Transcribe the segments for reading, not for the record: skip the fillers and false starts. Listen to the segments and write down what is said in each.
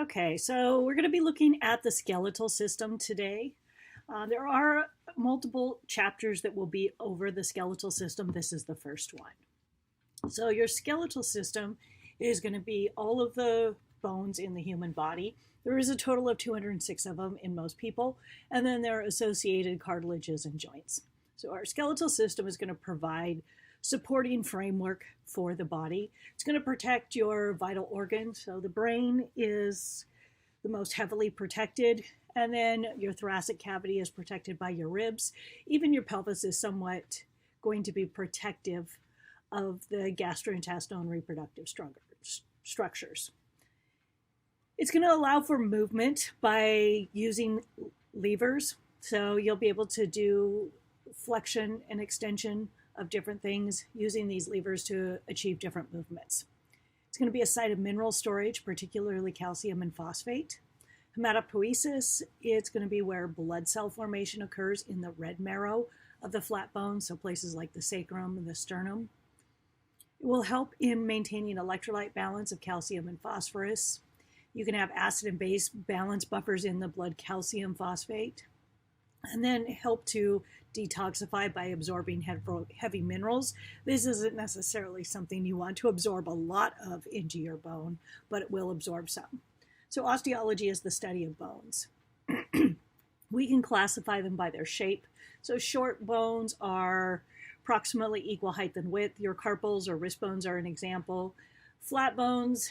Okay, so we're going to be looking at the skeletal system today. There are multiple chapters that will be over the skeletal system. This is the first one. So your skeletal system is going to be all of the bones in the human body. There is a total of 206 of them in most people, and then there are associated cartilages and joints. So our skeletal system is going to provide supporting framework for the body. It's going to protect your vital organs. So the brain is the most heavily protected, and then your thoracic cavity is protected by your ribs. Even your pelvis is somewhat going to be protective of the gastrointestinal and reproductive structures. It's going to allow for movement by using levers. So you'll be able to do flexion and extension of different things using these levers to achieve different movements. It's going to be a site of mineral storage, particularly calcium and phosphate. Hematopoiesis, it's going to be where blood cell formation occurs in the red marrow of the flat bones, so places like the sacrum and the sternum. It will help in maintaining electrolyte balance of calcium and phosphorus. You can have acid and base balance buffers in the blood calcium phosphate, and then help to detoxify by absorbing heavy minerals. This isn't necessarily something you want to absorb a lot of into your bone, but it will absorb some. So osteology is the study of bones. We can classify them by their shape. So short bones are approximately equal height and width. Your carpals or wrist bones are an example. Flat bones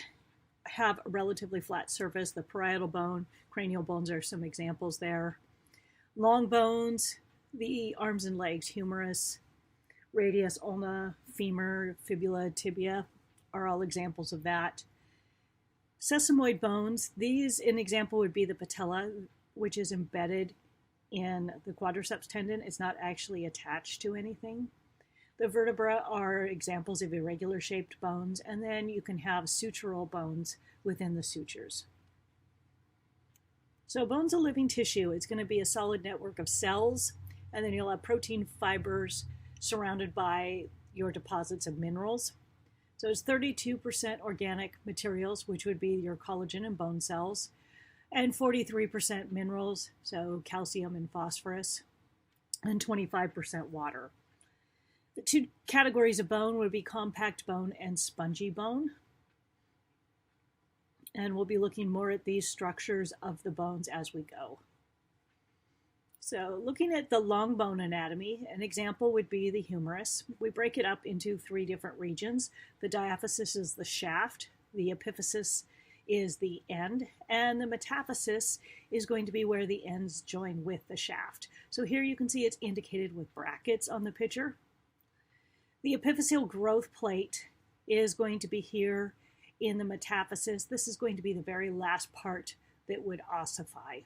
have a relatively flat surface. The parietal bone, cranial bones are some examples there. Long bones, the arms and legs, humerus, radius, ulna, femur, fibula, tibia are all examples of that. Sesamoid bones, an example would be the patella, which is embedded in the quadriceps tendon. It's not actually attached to anything. The vertebra are examples of irregular shaped bones, and then you can have sutural bones within the sutures. So bone's a living tissue. It's going to be a solid network of cells, and then you'll have protein fibers surrounded by your deposits of minerals. So it's 32% organic materials, which would be your collagen and bone cells, and 43% minerals, so calcium and phosphorus, and 25% water. The two categories of bone would be compact bone and spongy bone. And we'll be looking more at these structures of the bones as we go. So looking at the long bone anatomy, an example would be the humerus. We break it up into three different regions. The diaphysis is the shaft, the epiphysis is the end, and the metaphysis is going to be where the ends join with the shaft. So here you can see it's indicated with brackets on the picture. The epiphyseal growth plate is going to be here in the metaphysis. This is going to be the very last part that would ossify.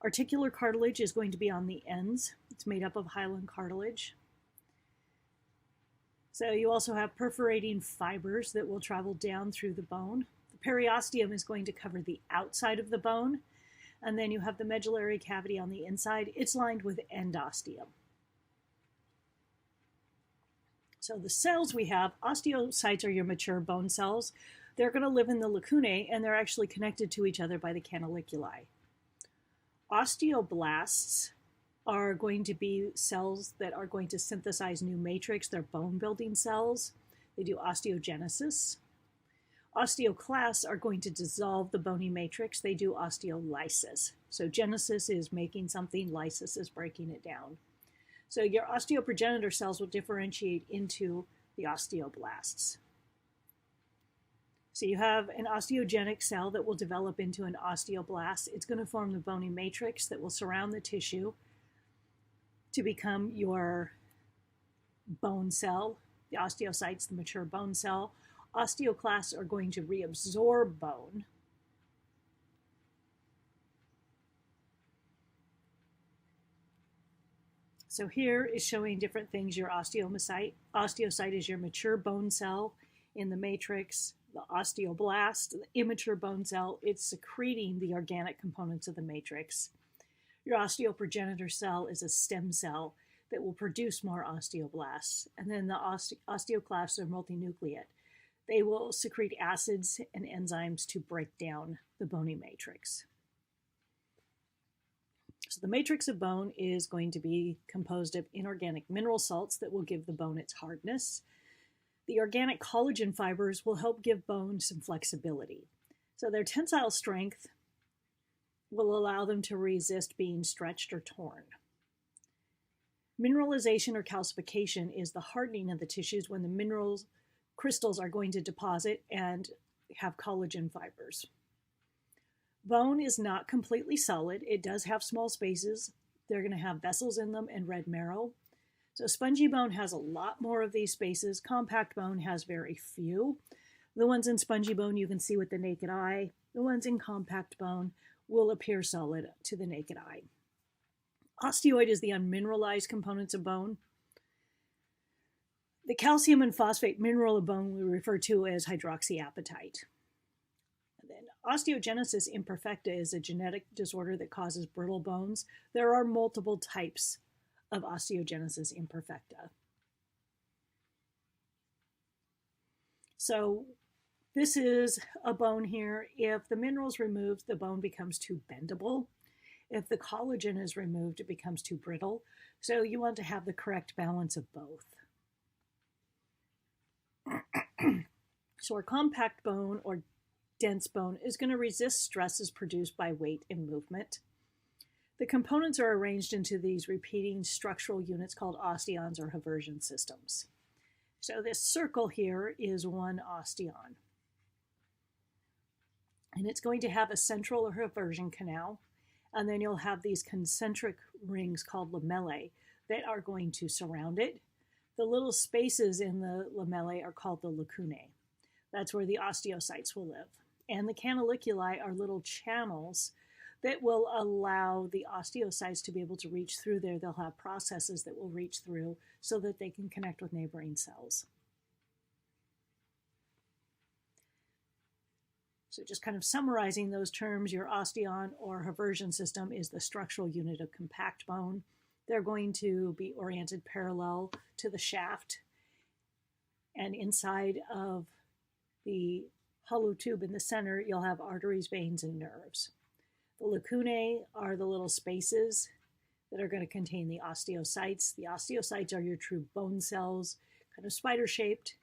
Articular cartilage is going to be on the ends. It's made up of hyaline cartilage. So you also have perforating fibers that will travel down through the bone. The periosteum is going to cover the outside of the bone, and then you have the medullary cavity on the inside. It's lined with endosteum. So the cells we have, osteocytes are your mature bone cells. They're going to live in the lacunae, and they're actually connected to each other by the canaliculi. Osteoblasts are going to be cells that are going to synthesize new matrix. They're bone-building cells. They do osteogenesis. Osteoclasts are going to dissolve the bony matrix. They do osteolysis. So genesis is making something, lysis is breaking it down. So your osteoprogenitor cells will differentiate into the osteoblasts. So you have an osteogenic cell that will develop into an osteoblast. It's going to form the bony matrix that will surround the tissue to become your bone cell. The osteocytes, the mature bone cell. Osteoclasts are going to reabsorb bone. So here is showing different things. Your osteocyte is your mature bone cell in the matrix. The osteoblast, the immature bone cell, it's secreting the organic components of the matrix. Your osteoprogenitor cell is a stem cell that will produce more osteoblasts. And then the osteoclasts are multinucleate. They will secrete acids and enzymes to break down the bony matrix. So the matrix of bone is going to be composed of inorganic mineral salts that will give the bone its hardness. The organic collagen fibers will help give bone some flexibility. So their tensile strength will allow them to resist being stretched or torn. Mineralization or calcification is the hardening of the tissues when the minerals crystals are going to deposit and have collagen fibers. Bone is not completely solid. It does have small spaces. They're going to have vessels in them and red marrow. So spongy bone has a lot more of these spaces. Compact bone has very few. The ones in spongy bone you can see with the naked eye. The ones in compact bone will appear solid to the naked eye. Osteoid is the unmineralized components of bone. The calcium and phosphate mineral of bone we refer to as hydroxyapatite. And then osteogenesis imperfecta is a genetic disorder that causes brittle bones. There are multiple types of osteogenesis imperfecta. So this is a bone here. If the mineral is removed, the bone becomes too bendable. If the collagen is removed, it becomes too brittle. So you want to have the correct balance of both. So our compact bone or dense bone is going to resist stresses produced by weight and movement. The components are arranged into these repeating structural units called osteons or Haversian systems. So this circle here is one osteon. And it's going to have a central or Haversian canal. And then you'll have these concentric rings called lamellae that are going to surround it. The little spaces in the lamellae are called the lacunae. That's where the osteocytes will live. And the canaliculi are little channels that will allow the osteocytes to be able to reach through there. They'll have processes that will reach through so that they can connect with neighboring cells. So just kind of summarizing those terms, your osteon or Haversian system is the structural unit of compact bone. They're going to be oriented parallel to the shaft. And inside of the hollow tube in the center, you'll have arteries, veins, and nerves. The lacunae are the little spaces that are going to contain the osteocytes. The osteocytes are your true bone cells, kind of spider-shaped,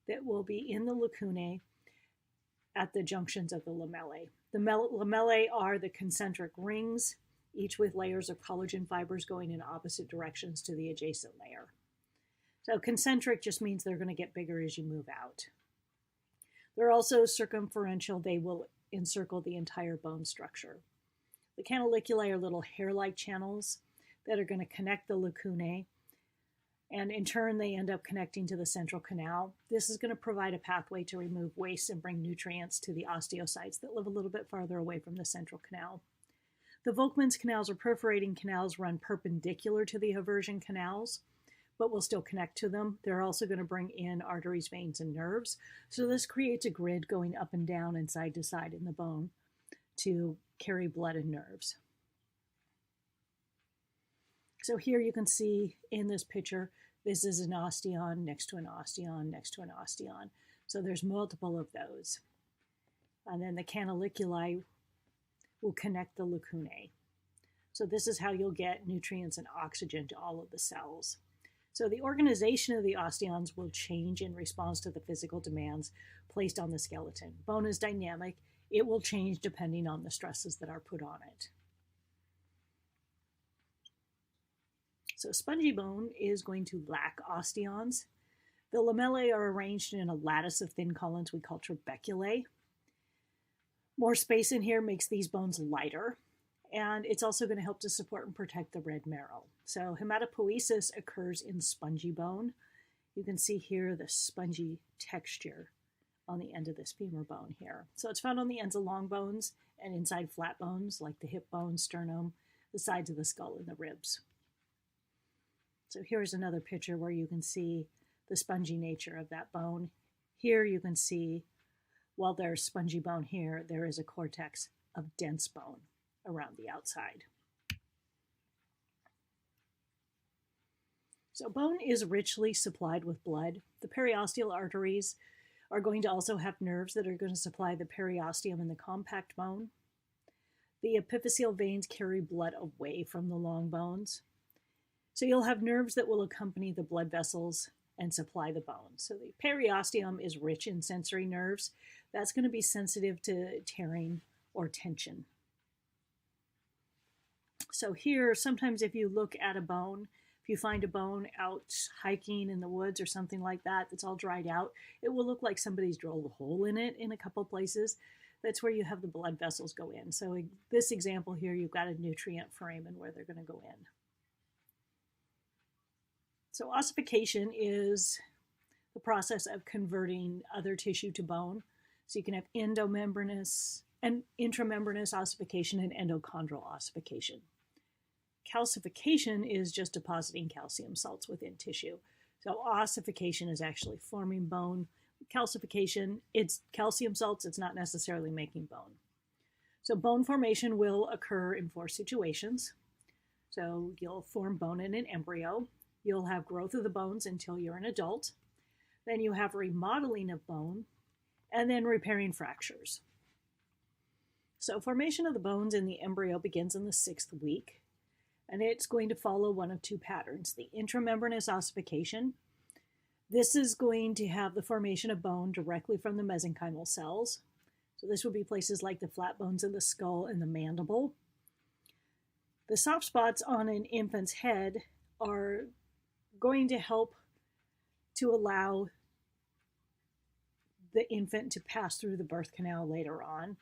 that will be in the lacunae at the junctions of the lamellae. The lamellae are the concentric rings, each with layers of collagen fibers going in opposite directions to the adjacent layer. So concentric just means they're going to get bigger as you move out. They're also circumferential. They will encircle the entire bone structure. The canaliculi are little hair-like channels that are going to connect the lacunae, and in turn they end up connecting to the central canal. This is going to provide a pathway to remove waste and bring nutrients to the osteocytes that live a little bit farther away from the central canal. The Volkmann's canals or perforating canals run perpendicular to the Haversian canals, but will still connect to them. They're also going to bring in arteries, veins, and nerves. So this creates a grid going up and down and side to side in the bone to carry blood and nerves. So here you can see in this picture, this is an osteon next to an osteon next to an osteon. So there's multiple of those. And then the canaliculi will connect the lacunae. So this is how you'll get nutrients and oxygen to all of the cells. So the organization of the osteons will change in response to the physical demands placed on the skeleton. Bone is dynamic. It will change depending on the stresses that are put on it. So spongy bone is going to lack osteons. The lamellae are arranged in a lattice of thin columns we call trabeculae. More space in here makes these bones lighter, and it's also going to help to support and protect the red marrow. So hematopoiesis occurs in spongy bone. You can see here the spongy texture on the end of this femur bone here. So it's found on the ends of long bones and inside flat bones like the hip bone, sternum, the sides of the skull, and the ribs. So here's another picture where you can see the spongy nature of that bone. Here you can see, while there's spongy bone here, there is a cortex of dense bone around the outside. So bone is richly supplied with blood. The periosteal arteries are going to also have nerves that are going to supply the periosteum and the compact bone. The epiphyseal veins carry blood away from the long bones. So you'll have nerves that will accompany the blood vessels and supply the bone. So the periosteum is rich in sensory nerves. That's going to be sensitive to tearing or tension. So here, sometimes if you look at a bone, if you find a bone out hiking in the woods or something like that that's all dried out, it will look like somebody's drilled a hole in it in a couple places. That's where you have the blood vessels go in. So in this example here, you've got a nutrient foramen where they're going to go in. So ossification is the process of converting other tissue to bone. So you can have endomembranous and intramembranous ossification and endochondral ossification. Calcification is just depositing calcium salts within tissue. So ossification is actually forming bone. Calcification, it's calcium salts, it's not necessarily making bone. So bone formation will occur in 4 situations. So you'll form bone in an embryo. You'll have growth of the bones until you're an adult. Then you have remodeling of bone, and then repairing fractures. So formation of the bones in the embryo begins in the 6th week, and it's going to follow one of 2 patterns. The intramembranous ossification. This is going to have the formation of bone directly from the mesenchymal cells. So this would be places like the flat bones of the skull and the mandible. The soft spots on an infant's head are going to help to allow the infant to pass through the birth canal later on,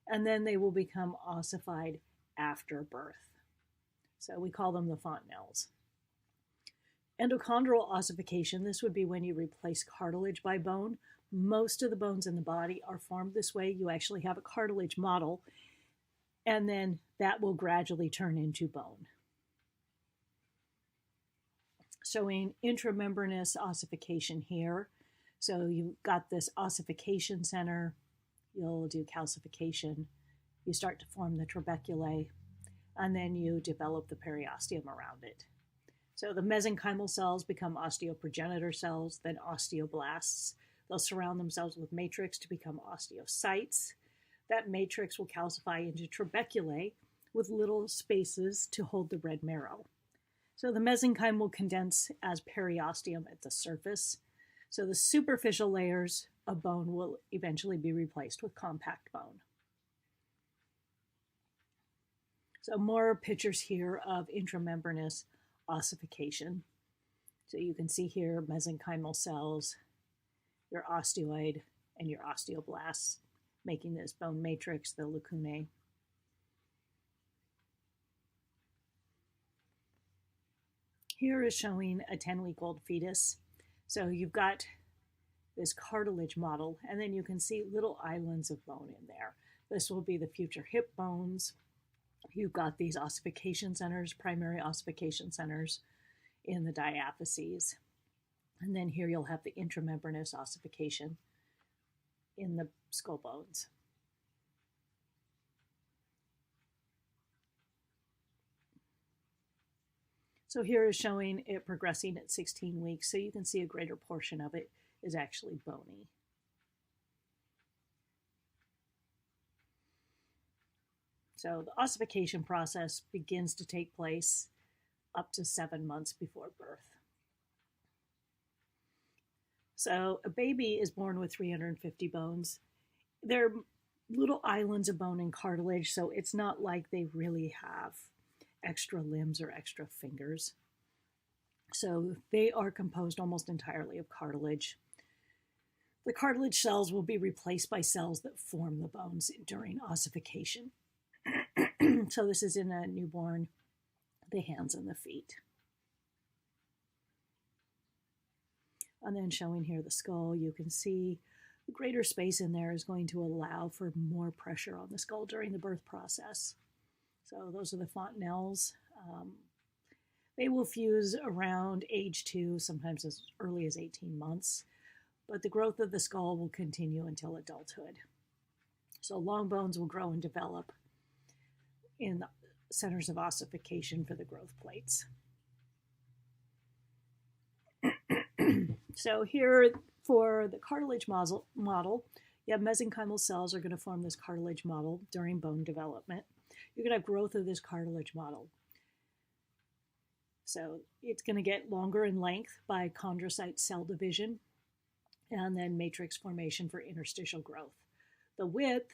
and then they will become ossified after birth. So we call them the fontanelles. Endochondral ossification, this would be when you replace cartilage by bone. Most of the bones in the body are formed this way. You actually have a cartilage model, and then that will gradually turn into bone. Showing intramembranous ossification here. So you've got this ossification center, you'll do calcification, you start to form the trabeculae, and then you develop the periosteum around it. So the mesenchymal cells become osteoprogenitor cells, then osteoblasts. They'll surround themselves with matrix to become osteocytes. That matrix will calcify into trabeculae with little spaces to hold the red marrow. So the mesenchyme will condense as periosteum at the surface. So the superficial layers of bone will eventually be replaced with compact bone. So more pictures here of intramembranous ossification. So you can see here mesenchymal cells, your osteoid, and your osteoblasts making this bone matrix, the lacunae. Here is showing a 10-week-old fetus. So you've got this cartilage model, and then you can see little islands of bone in there. This will be the future hip bones. You've got these ossification centers, primary ossification centers in the diaphyses. And then here you'll have the intramembranous ossification in the skull bones. So here is showing it progressing at 16 weeks, so you can see a greater portion of it is actually bony. So the ossification process begins to take place up to 7 months before birth. So a baby is born with 350 bones. They're little islands of bone and cartilage, so it's not like they really have extra limbs or extra fingers. So they are composed almost entirely of cartilage. The cartilage cells will be replaced by cells that form the bones during ossification. So this is in a newborn, the hands and the feet. And then showing here the skull, you can see the greater space in there is going to allow for more pressure on the skull during the birth process. So those are the fontanelles. They will fuse around age 2, sometimes as early as 18 months, but the growth of the skull will continue until adulthood. So long bones will grow and develop in the centers of ossification for the growth plates. So here, For the cartilage model, you have mesenchymal cells are going to form this cartilage model during bone development. You're going to have growth of this cartilage model. So it's going to get longer in length by chondrocyte cell division and then matrix formation for interstitial growth. The width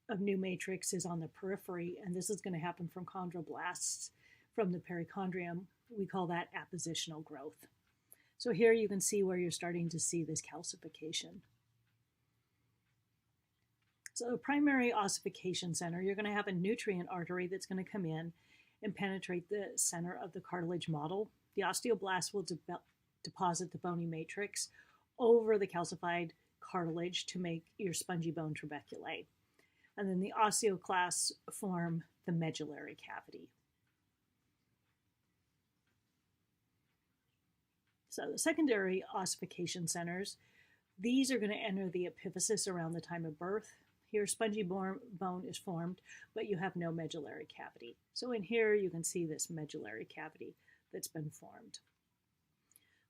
of new matrix is on the periphery, and this is going to happen from chondroblasts from the perichondrium. We call that appositional growth. So here you can see where you're starting to see this calcification. So the primary ossification center, you're going to have a nutrient artery that's going to come in and penetrate the center of the cartilage model. The osteoblast will deposit the bony matrix over the calcified cartilage to make your spongy bone trabeculae. And then the osteoclasts form the medullary cavity. So the secondary ossification centers, these are going to enter the epiphysis around the time of birth. Here, spongy bone is formed, but you have no medullary cavity. So in here, you can see this medullary cavity that's been formed.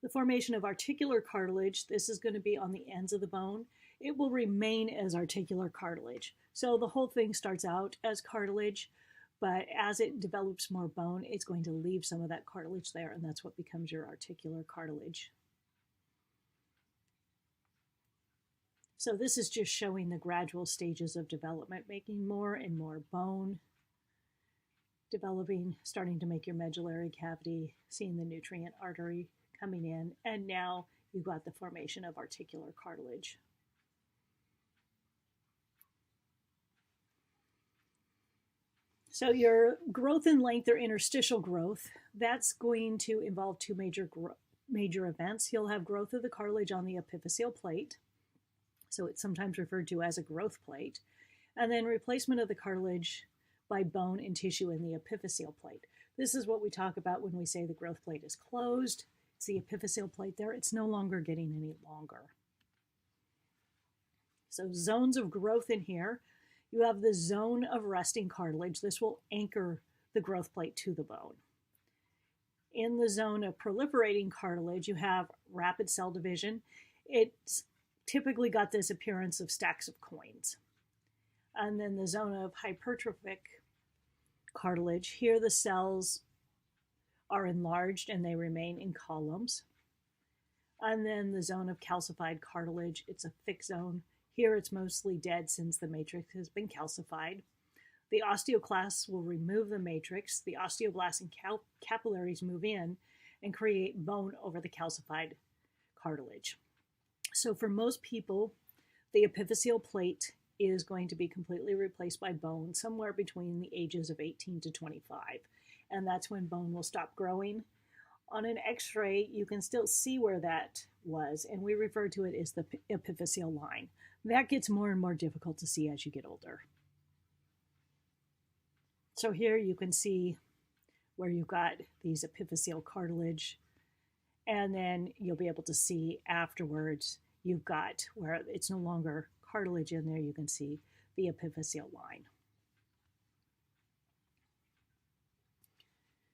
The formation of articular cartilage, this is going to be on the ends of the bone. It will remain as articular cartilage. So the whole thing starts out as cartilage, but as it develops more bone, it's going to leave some of that cartilage there, and that's what becomes your articular cartilage. So this is just showing the gradual stages of development, making more and more bone, developing, starting to make your medullary cavity, seeing the nutrient artery coming in, and now you've got the formation of articular cartilage. So your growth in length or interstitial growth, that's going to involve two major events. You'll have growth of the cartilage on the epiphyseal plate, so it's sometimes referred to as a growth plate, and then replacement of the cartilage by bone and tissue in the epiphyseal plate. This is what we talk about when we say the growth plate is closed. It's the epiphyseal plate there. It's no longer getting any longer. So zones of growth in here. You have the zone of resting cartilage. This will anchor the growth plate to the bone. In the zone of proliferating cartilage, you have rapid cell division. It's typically got this appearance of stacks of coins. And then the zone of hypertrophic cartilage, here the cells are enlarged and they remain in columns. And then the zone of calcified cartilage, it's a thick zone. Here it's mostly dead since the matrix has been calcified. The osteoclasts will remove the matrix. The osteoblasts and capillaries move in and create bone over the calcified cartilage. So for most people, the epiphyseal plate is going to be completely replaced by bone somewhere between the ages of 18 to 25. And that's when bone will stop growing. On an x-ray, you can still see where that was, and we refer to it as the epiphyseal line. That gets more and more difficult to see as you get older. So here you can see where you've got these epiphyseal cartilage, and then you'll be able to see afterwards you've got where it's no longer cartilage in there, you can see the epiphyseal line.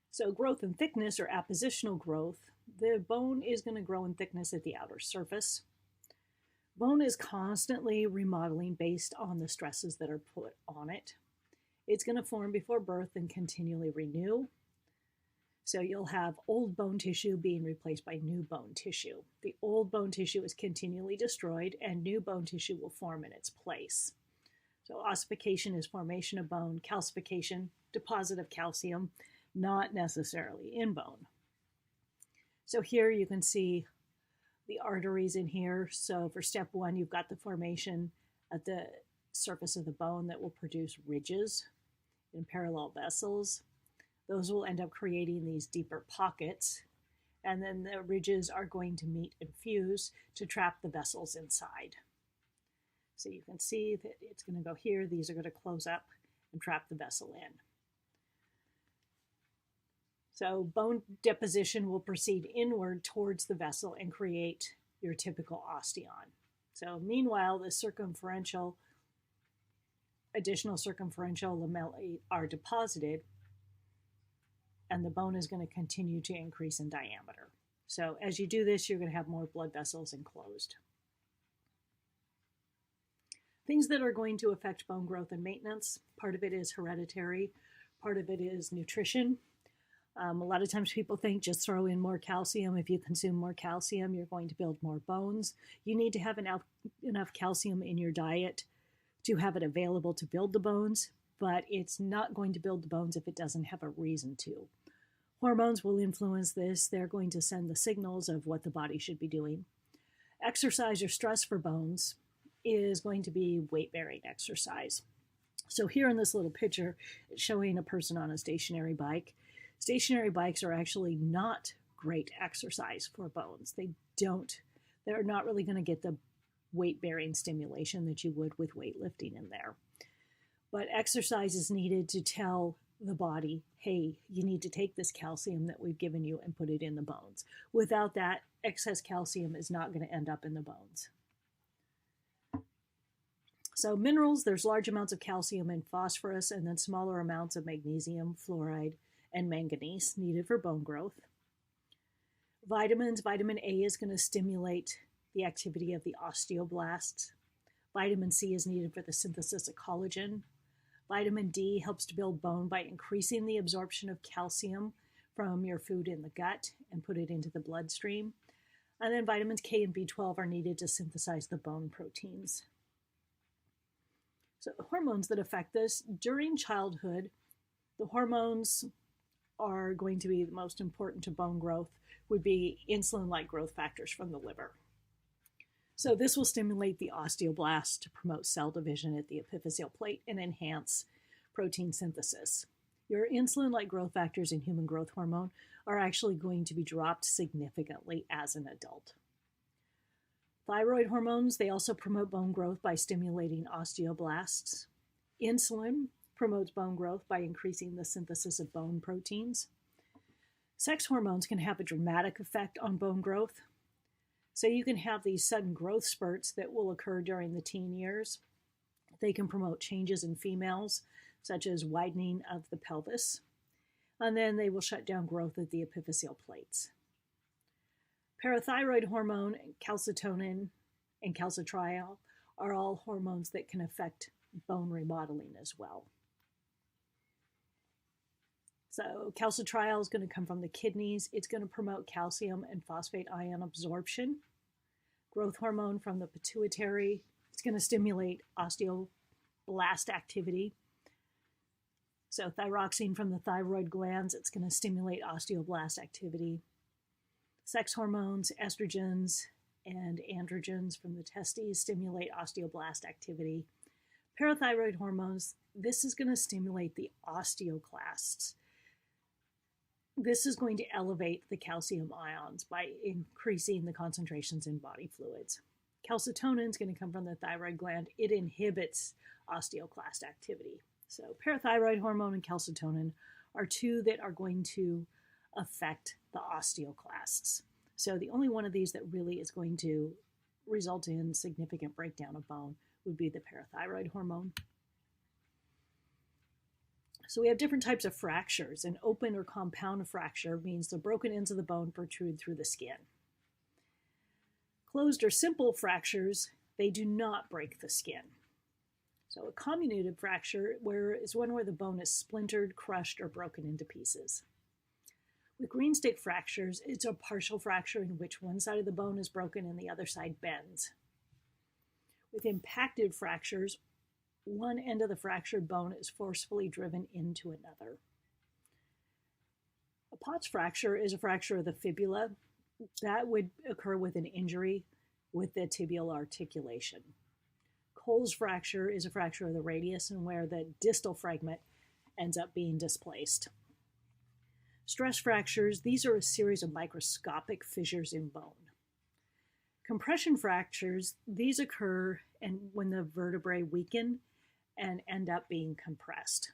So growth and thickness, or appositional growth, the bone is going to grow in thickness at the outer surface. Bone is constantly remodeling based on the stresses that are put on it. It's going to form before birth and continually renew. So you'll have old bone tissue being replaced by new bone tissue. The old bone tissue is continually destroyed and new bone tissue will form in its place. So ossification is formation of bone, calcification, deposit of calcium, not necessarily in bone. So here you can see the arteries in here. So for step one, you've got the formation at the surface of the bone that will produce ridges in parallel vessels. Those will end up creating these deeper pockets, and then the ridges are going to meet and fuse to trap the vessels inside. So you can see that it's going to go here. These are going to close up and trap the vessel in. So bone deposition will proceed inward towards the vessel and create your typical osteon. So meanwhile, the additional circumferential lamellae are deposited, and the bone is going to continue to increase in diameter. So as you do this, you're going to have more blood vessels enclosed. Things that are going to affect bone growth and maintenance, part of it is hereditary, part of it is nutrition. A lot of times people think just throw in more calcium. If you consume more calcium, you're going to build more bones. You need to have enough calcium in your diet to have it available to build the bones, but it's not going to build the bones if it doesn't have a reason to. Hormones will influence this. They're going to send the signals of what the body should be doing. Exercise or stress for bones is going to be weight-bearing exercise. So here in this little picture, it's showing a person on a stationary bike. Stationary bikes are actually not great exercise for bones. They're not really going to get the weight-bearing stimulation that you would with weightlifting in there. But exercise is needed to tell the body, hey, you need to take this calcium that we've given you and put it in the bones. Without that, excess calcium is not going to end up in the bones. So minerals, there's large amounts of calcium and phosphorus, and then smaller amounts of magnesium, fluoride, and manganese needed for bone growth. Vitamins, vitamin A is going to stimulate the activity of the osteoblasts. Vitamin C is needed for the synthesis of collagen. Vitamin D helps to build bone by increasing the absorption of calcium from your food in the gut and put it into the bloodstream. And then vitamins K and B12 are needed to synthesize the bone proteins. So hormones that affect this, during childhood, the hormones are going to be the most important to bone growth, would be insulin-like growth factors from the liver. So this will stimulate the osteoblasts to promote cell division at the epiphyseal plate and enhance protein synthesis. Your insulin-like growth factors and human growth hormone are actually going to be dropped significantly as an adult. Thyroid hormones, they also promote bone growth by stimulating osteoblasts. Insulin promotes bone growth by increasing the synthesis of bone proteins. Sex hormones can have a dramatic effect on bone growth. So you can have these sudden growth spurts that will occur during the teen years. They can promote changes in females, such as widening of the pelvis, and then they will shut down growth at the epiphyseal plates. Parathyroid hormone, calcitonin, and calcitriol are all hormones that can affect bone remodeling as well. So calcitriol is going to come from the kidneys. It's going to promote calcium and phosphate ion absorption. Growth hormone from the pituitary, it's going to stimulate osteoblast activity. So thyroxine from the thyroid glands, it's going to stimulate osteoblast activity. Sex hormones, estrogens, and androgens from the testes stimulate osteoblast activity. Parathyroid hormones, this is going to stimulate the osteoclasts. This is going to elevate the calcium ions by increasing the concentrations in body fluids. Calcitonin is going to come from the thyroid gland. It inhibits osteoclast activity. So parathyroid hormone and calcitonin are two that are going to affect the osteoclasts. So the only one of these that really is going to result in significant breakdown of bone would be the parathyroid hormone. So we have different types of fractures. An open or compound fracture means the broken ends of the bone protrude through the skin. Closed or simple fractures, they do not break the skin. So a comminuted fracture is one where the bone is splintered, crushed, or broken into pieces. With green stick fractures, it's a partial fracture in which one side of the bone is broken and the other side bends. With impacted fractures, one end of the fractured bone is forcefully driven into another. A Pott's fracture is a fracture of the fibula. That would occur with an injury with the tibial articulation. Cole's fracture is a fracture of the radius and where the distal fragment ends up being displaced. Stress fractures, these are a series of microscopic fissures in bone. Compression fractures, these occur when the vertebrae weaken and end up being compressed.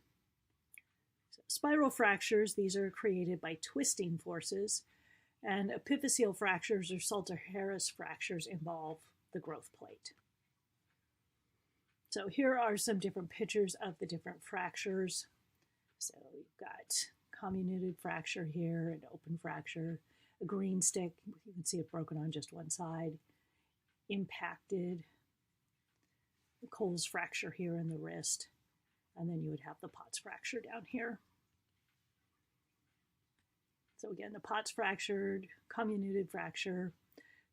So spiral fractures, these are created by twisting forces, and epiphyseal fractures or Salter-Harris fractures involve the growth plate. So here are some different pictures of the different fractures. So you've got comminuted fracture here, an open fracture, A green stick, you can see it broken on just one side, impacted, the Coles fracture here in the wrist, and then you would have the Potts fracture down here. So again, the Potts fractured, comminuted fracture,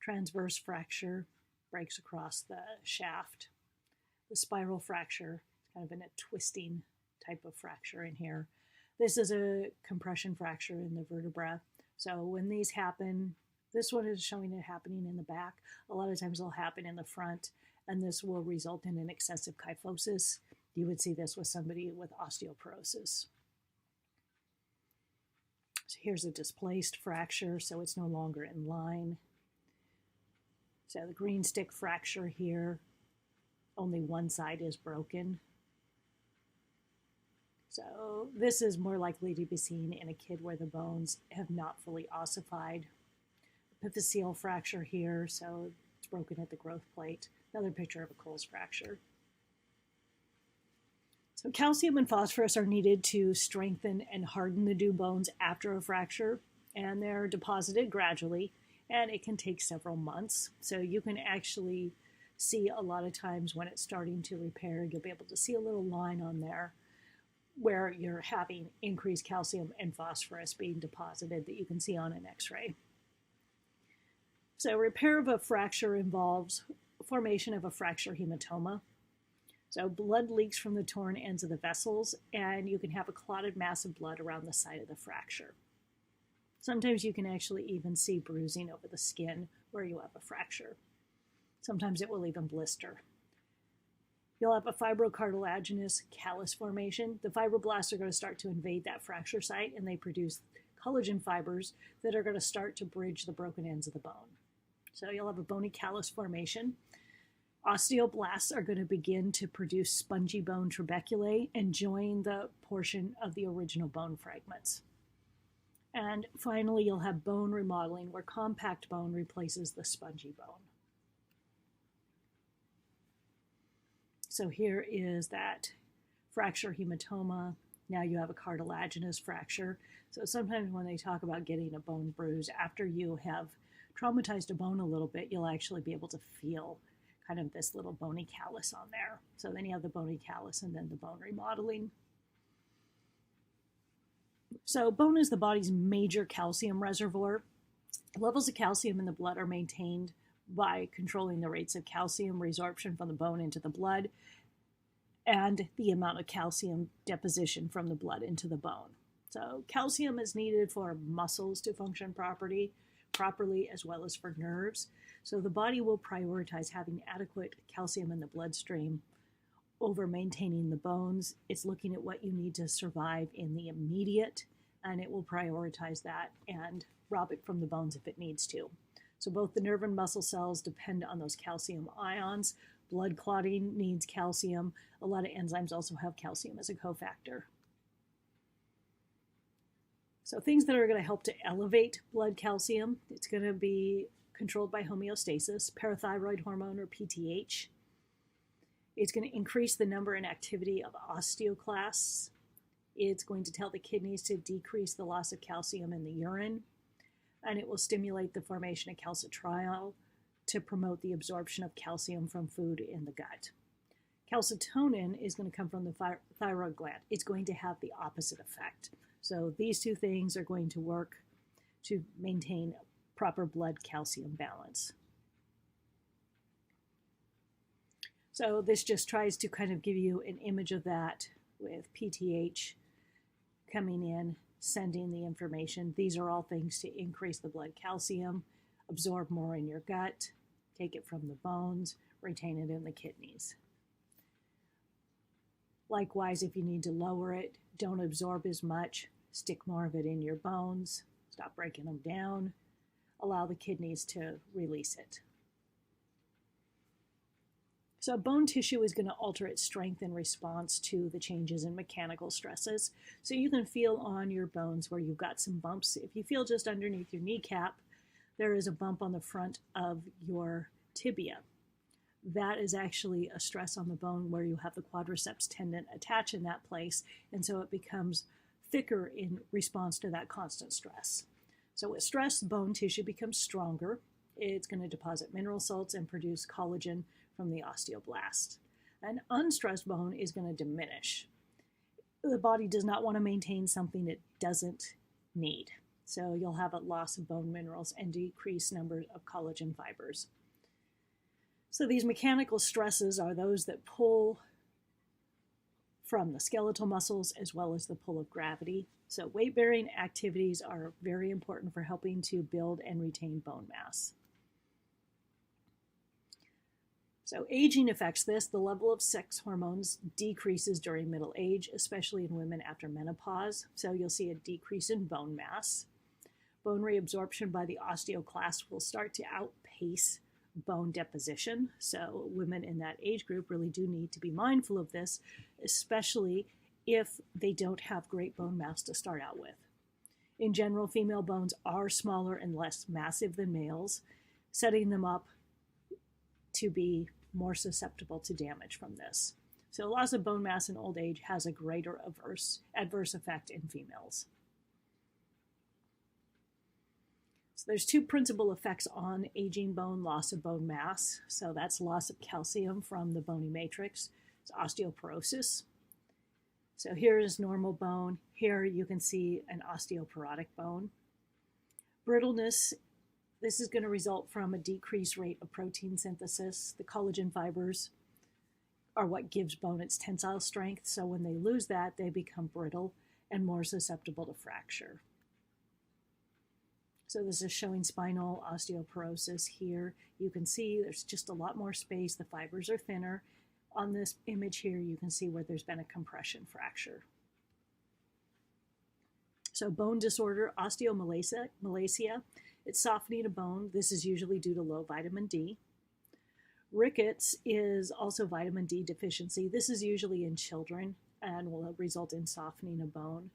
transverse fracture, breaks across the shaft. The spiral fracture, kind of in a twisting type of fracture in here. This is a compression fracture in the vertebra. So when these happen, this one is showing it happening in the back. A lot of times they'll happen in the front, and this will result in an excessive kyphosis. You would see this with somebody with osteoporosis. So here's a displaced fracture, so it's no longer in line. So the green stick fracture here, only one side is broken. So this is more likely to be seen in a kid where the bones have not fully ossified. Epiphyseal fracture here, so it's broken at the growth plate. Another picture of a Coles fracture. So calcium and phosphorus are needed to strengthen and harden the dew bones after a fracture, and they're deposited gradually, and it can take several months. So you can actually see a lot of times when it's starting to repair, you'll be able to see a little line on there where you're having increased calcium and phosphorus being deposited that you can see on an x-ray. So repair of a fracture involves formation of a fracture hematoma. So blood leaks from the torn ends of the vessels, and you can have a clotted mass of blood around the site of the fracture. Sometimes you can actually even see bruising over the skin where you have a fracture. Sometimes it will even blister. You'll have a fibrocartilaginous callus formation. The fibroblasts are going to start to invade that fracture site, and they produce collagen fibers that are going to start to bridge the broken ends of the bone. So you'll have a bony callus formation. Osteoblasts are going to begin to produce spongy bone trabeculae and join the portion of the original bone fragments. And finally, you'll have bone remodeling, where compact bone replaces the spongy bone. So here is that fracture hematoma. Now you have a cartilaginous fracture. So sometimes when they talk about getting a bone bruise, after you have traumatized a bone a little bit, you'll actually be able to feel kind of this little bony callus on there. So then you have the bony callus and then the bone remodeling. So bone is the body's major calcium reservoir. Levels of calcium in the blood are maintained by controlling the rates of calcium resorption from the bone into the blood and the amount of calcium deposition from the blood into the bone. So calcium is needed for muscles to function properly, as well as for nerves. So the body will prioritize having adequate calcium in the bloodstream over maintaining the bones. It's looking at what you need to survive in the immediate, and it will prioritize that and rob it from the bones if it needs to. So both the nerve and muscle cells depend on those calcium ions. Blood clotting needs calcium. A lot of enzymes also have calcium as a cofactor. So things that are going to help to elevate blood calcium, it's going to be controlled by homeostasis, parathyroid hormone or PTH. It's going to increase the number and activity of osteoclasts. It's going to tell the kidneys to decrease the loss of calcium in the urine. And it will stimulate the formation of calcitriol to promote the absorption of calcium from food in the gut. Calcitonin is going to come from the thyroid gland. It's going to have the opposite effect. So these two things are going to work to maintain proper blood calcium balance. So this just tries to kind of give you an image of that with PTH coming in, sending the information. These are all things to increase the blood calcium, absorb more in your gut, take it from the bones, retain it in the kidneys. Likewise, if you need to lower it, don't absorb as much, stick more of it in your bones, stop breaking them down, allow the kidneys to release it. So bone tissue is going to alter its strength in response to the changes in mechanical stresses. So you can feel on your bones where you've got some bumps. If you feel just underneath your kneecap, there is a bump on the front of your tibia. That is actually a stress on the bone where you have the quadriceps tendon attached in that place, and so it becomes thicker in response to that constant stress. So with stress, bone tissue becomes stronger. It's going to deposit mineral salts and produce collagen from the osteoblast. An unstressed bone is going to diminish. The body does not want to maintain something it doesn't need. So you'll have a loss of bone minerals and decreased numbers of collagen fibers. So these mechanical stresses are those that pull from the skeletal muscles as well as the pull of gravity. So weight-bearing activities are very important for helping to build and retain bone mass. So aging affects this. The level of sex hormones decreases during middle age, especially in women after menopause. So you'll see a decrease in bone mass. Bone reabsorption by the osteoclast will start to outpace bone deposition. So women in that age group really do need to be mindful of this, especially if they don't have great bone mass to start out with. In general, female bones are smaller and less massive than males, setting them up to be more susceptible to damage from this. So loss of bone mass in old age has a greater adverse effect in females. So there's two principal effects on aging bone: loss of bone mass. So that's loss of calcium from the bony matrix. It's osteoporosis. So here is normal bone. Here you can see an osteoporotic bone. Brittleness. This is going to result from a decreased rate of protein synthesis. The collagen fibers are what gives bone its tensile strength. So when they lose that, they become brittle and more susceptible to fracture. So this is showing spinal osteoporosis here. You can see there's just a lot more space. The fibers are thinner. On this image here, you can see where there's been a compression fracture. So bone disorder, osteomalacia. It's softening of bone. This is usually due to low vitamin D. Rickets is also vitamin D deficiency. This is usually in children and will result in softening of bone.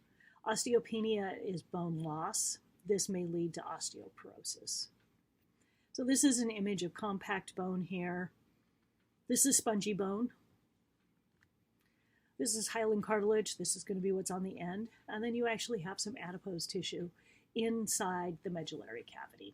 Osteopenia is bone loss. This may lead to osteoporosis. So this is an image of compact bone here. This is spongy bone. This is hyaline cartilage. This is going to be what's on the end. And then you actually have some adipose tissue inside the medullary cavity.